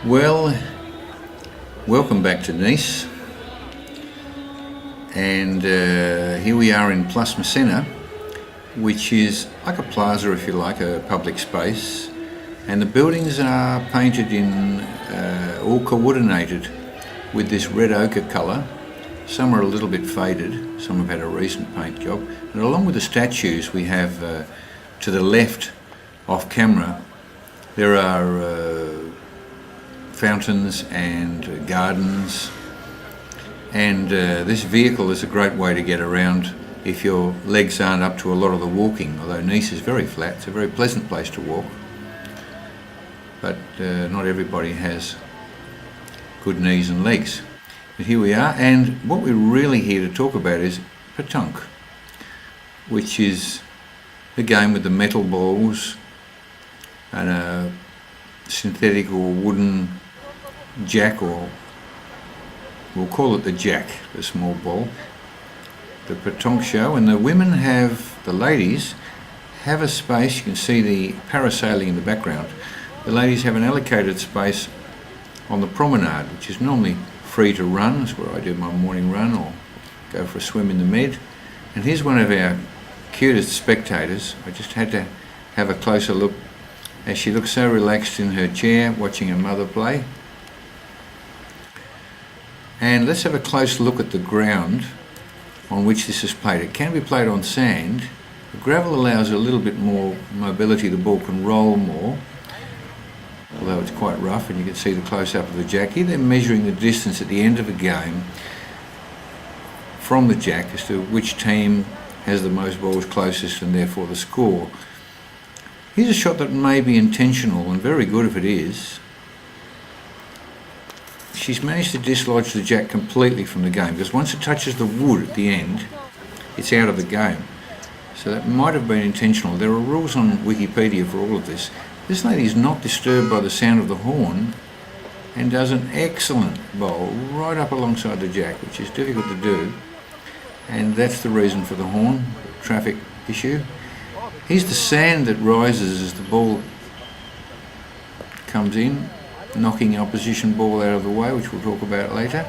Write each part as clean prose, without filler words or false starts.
Well, welcome back to Nice, and here we are in Place Massena, which is like a plaza, if you like, a public space, and the buildings are painted in, all coordinated with this red ochre colour. Some are a little bit faded, some have had a recent paint job, and along with the statues we have to the left, off camera, there are fountains and gardens, and this vehicle is a great way to get around if your legs aren't up to a lot of the walking, although Nice is very flat. It's a very pleasant place to walk, but not everybody has good knees and legs. But here we are, and what we're really here to talk about is Petanque, which is the game with the metal balls and a synthetic or wooden jack, or we'll call it the jack, the small ball, the Petanque show. And the women the ladies have a space. You can see the parasailing in the background. The ladies have an allocated space on the promenade, which is normally free to run. That's where I do my morning run or go for a swim in the Med. And here's one of our cutest spectators. I just had to have a closer look as she looks so relaxed in her chair watching her mother play. And let's have a close look at the ground on which this is played. It can be played on sand. The gravel allows a little bit more mobility. The ball can roll more, although it's quite rough, and you can see the close-up of the jack. Here they're measuring the distance at the end of a game from the jack as to which team has the most balls closest and therefore the score. Here's a shot that may be intentional, and very good if it is. She's managed to dislodge the jack completely from the game, because once it touches the wood at the end, it's out of the game. So that might have been intentional. There are rules on Wikipedia for all of this. This lady is not disturbed by the sound of the horn and does an excellent bowl right up alongside the jack, which is difficult to do. And that's the reason for the horn, traffic issue. Here's the sand that rises as the ball comes in, knocking the opposition ball out of the way, which we'll talk about later.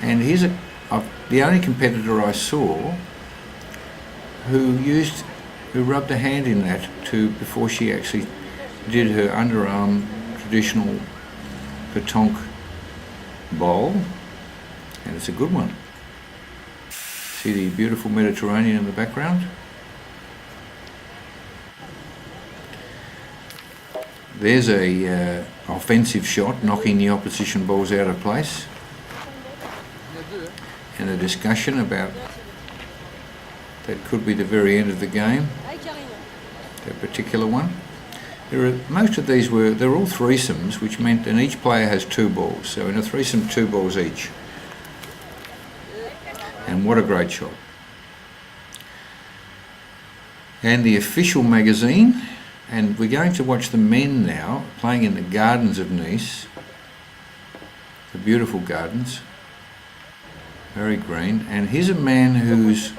And here's the only competitor I saw who rubbed a hand in that before she actually did her underarm traditional Petanque bowl, and it's a good one. See the beautiful Mediterranean in the background? There's a offensive shot, knocking the opposition balls out of place, and a discussion about that could be the very end of the game, that particular one. Most of these they're all threesomes, which meant and each player has two balls. So in a threesome, two balls each. And what a great shot. And the official magazine, and we're going to watch the men now playing in the gardens of Nice. The beautiful gardens, very green. And here's a man who's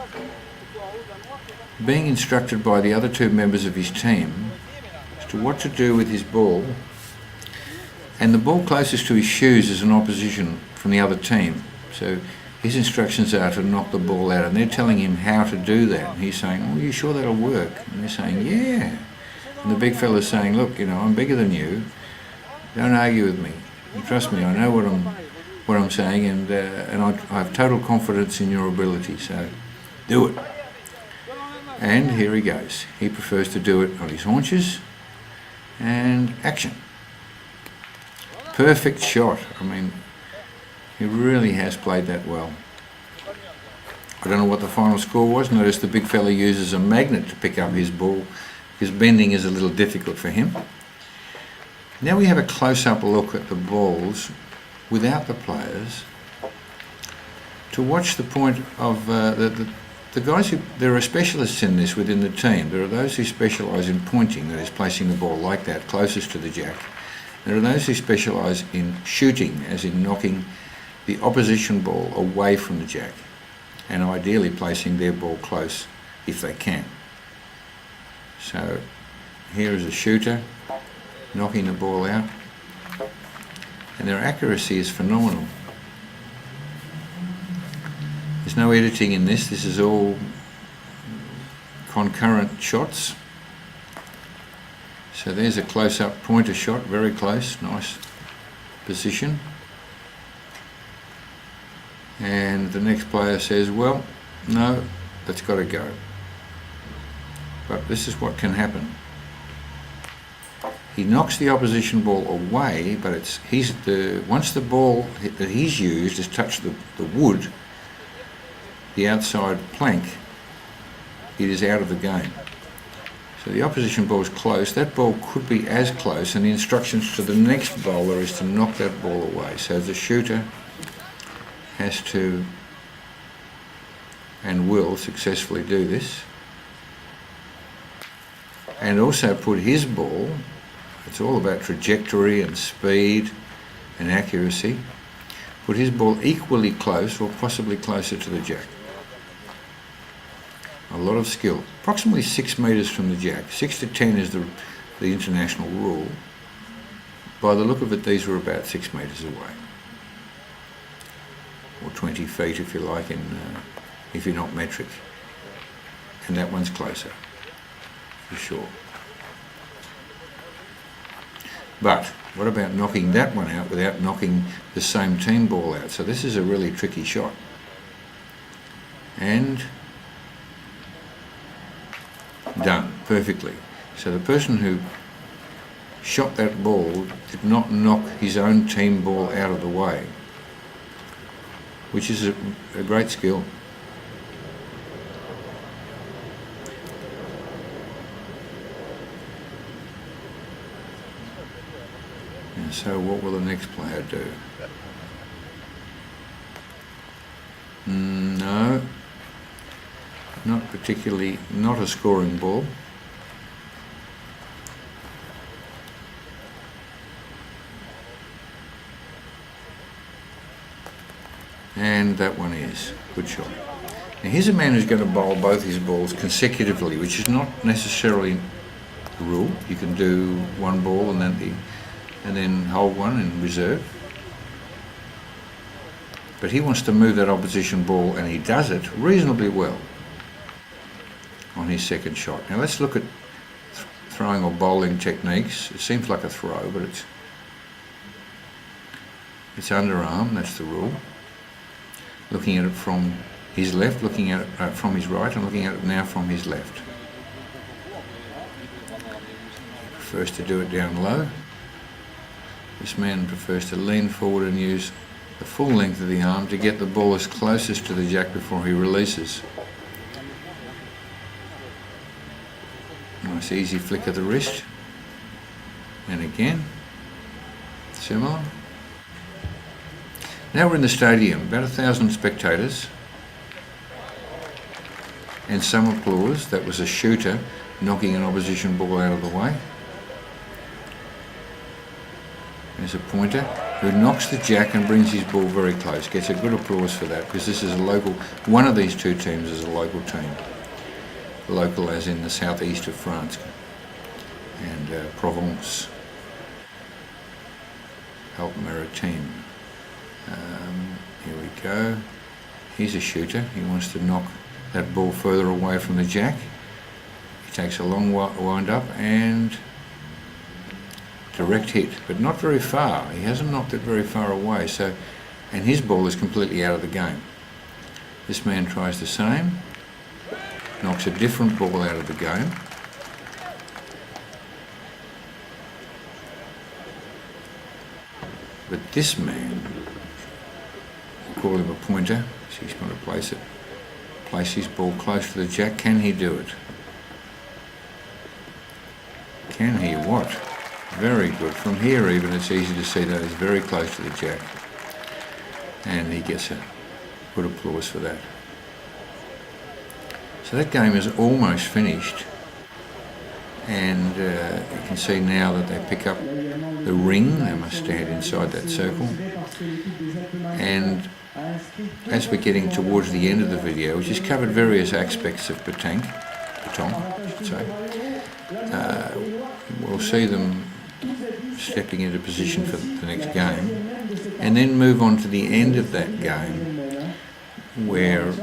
being instructed by the other two members of his team as to what to do with his ball. And the ball closest to his shoes is an opposition from the other team. So his instructions are to knock the ball out, and they're telling him how to do that. And he's saying, "Oh, you sure that'll work?" And they're saying, "Yeah." And the big fella's saying, "Look, I'm bigger than you. Don't argue with me. And trust me, I know what I'm saying, and I have total confidence in your ability. So do it." And here he goes. He prefers to do it on his haunches. And action. Perfect shot. I mean, he really has played that well. I don't know what the final score was. Notice the big fella uses a magnet to pick up his ball, because bending is a little difficult for him. Now we have a close-up look at the balls without the players to watch the point of the guys there are specialists in this within the team. There are those who specialise in pointing, that is placing the ball like that, closest to the jack. There are those who specialise in shooting, as in knocking the opposition ball away from the jack, and ideally placing their ball close if they can. So here is a shooter knocking the ball out. and their accuracy is phenomenal. There's no editing in this. This is all concurrent shots. So there's a close-up pointer shot, very close, nice position. And the next player says, well, no, that's got to go. But this is what can happen. He knocks the opposition ball away, but once the ball that he's used has touched the wood, the outside plank, it is out of the game. So the opposition ball is close. That ball could be as close, and the instructions to the next bowler is to knock that ball away. So the shooter has to and will successfully do this, and also put his ball, it's all about trajectory and speed and accuracy, put his ball equally close or possibly closer to the jack. A lot of skill. Approximately 6 metres from the jack. 6 to 10 is the international rule. By the look of it, these were about 6 metres away. Or 20 feet if you like, if you're not metric. And that one's closer, for sure. But what about knocking that one out without knocking the same team ball out? So this is a really tricky shot. And done perfectly. So the person who shot that ball did not knock his own team ball out of the way, which is a great skill. And so what will the next player do? No. Not particularly, not a scoring ball. And that one is. Good shot. Now here's a man who's going to bowl both his balls consecutively, which is not necessarily the rule. You can do one ball and then hold one in reserve. But he wants to move that opposition ball, and he does it reasonably well on his second shot. Now let's look at throwing or bowling techniques. It seems like a throw, but it's underarm, that's the rule. Looking at it from his left, looking at it from his right, and looking at it now from his left. He prefers to do it down low. This man prefers to lean forward and use the full length of the arm to get the ball as closest to the jack before he releases. Nice easy flick of the wrist, and again, similar. Now we're in the stadium, about 1,000 spectators, and some applause. That was a shooter knocking an opposition ball out of the way. There's a pointer who knocks the jack and brings his ball very close. Gets a good applause for that, because this is a local, one of these two teams is a local team. Local as in the southeast of France and Provence, Alpes-Maritimes. Here we go. He's a shooter. He wants to knock that ball further away from the jack. He takes a long wind up and direct hit, but not very far. He hasn't knocked it very far away, and his ball is completely out of the game. This man tries the same. Knocks a different ball out of the game. But this man, we'll call him a pointer, so he's going to place his ball close to the jack. Can he do it? Can he what? Very good. From here even it's easy to see that it's very close to the jack. And he gets a good applause for that. So that game is almost finished, and you can see now that they pick up the ring. They must stand inside that circle, and as we're getting towards the end of the video, which has covered various aspects of petanque, we'll see them stepping into position for the next game, and then move on to the end of that game where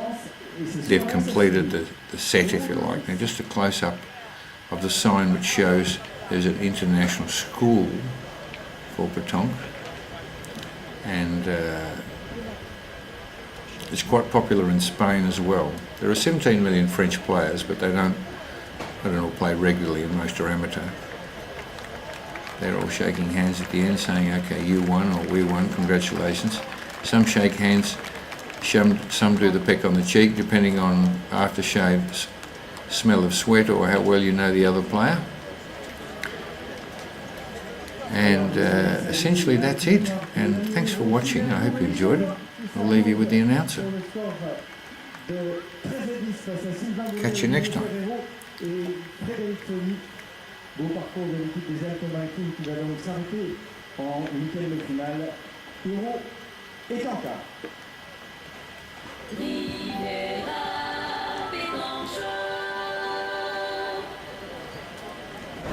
they've completed the set, if you like. Now just a close-up of the sign which shows there's an international school for Petanque, and it's quite popular in Spain as well. There are 17 million French players, but they don't all play regularly, and most are amateur. They're all shaking hands at the end, saying, okay, you won or we won, congratulations. Some shake hands, some do the peck on the cheek, depending on aftershave, smell of sweat, or how well you know the other player. And essentially that's it. And thanks for watching. I hope you enjoyed it. I'll leave you with the announcer. Catch you next time. Beau parcours de l'équipe des Alpes qui va donc s'arrêter en huitième de finale. Petanque.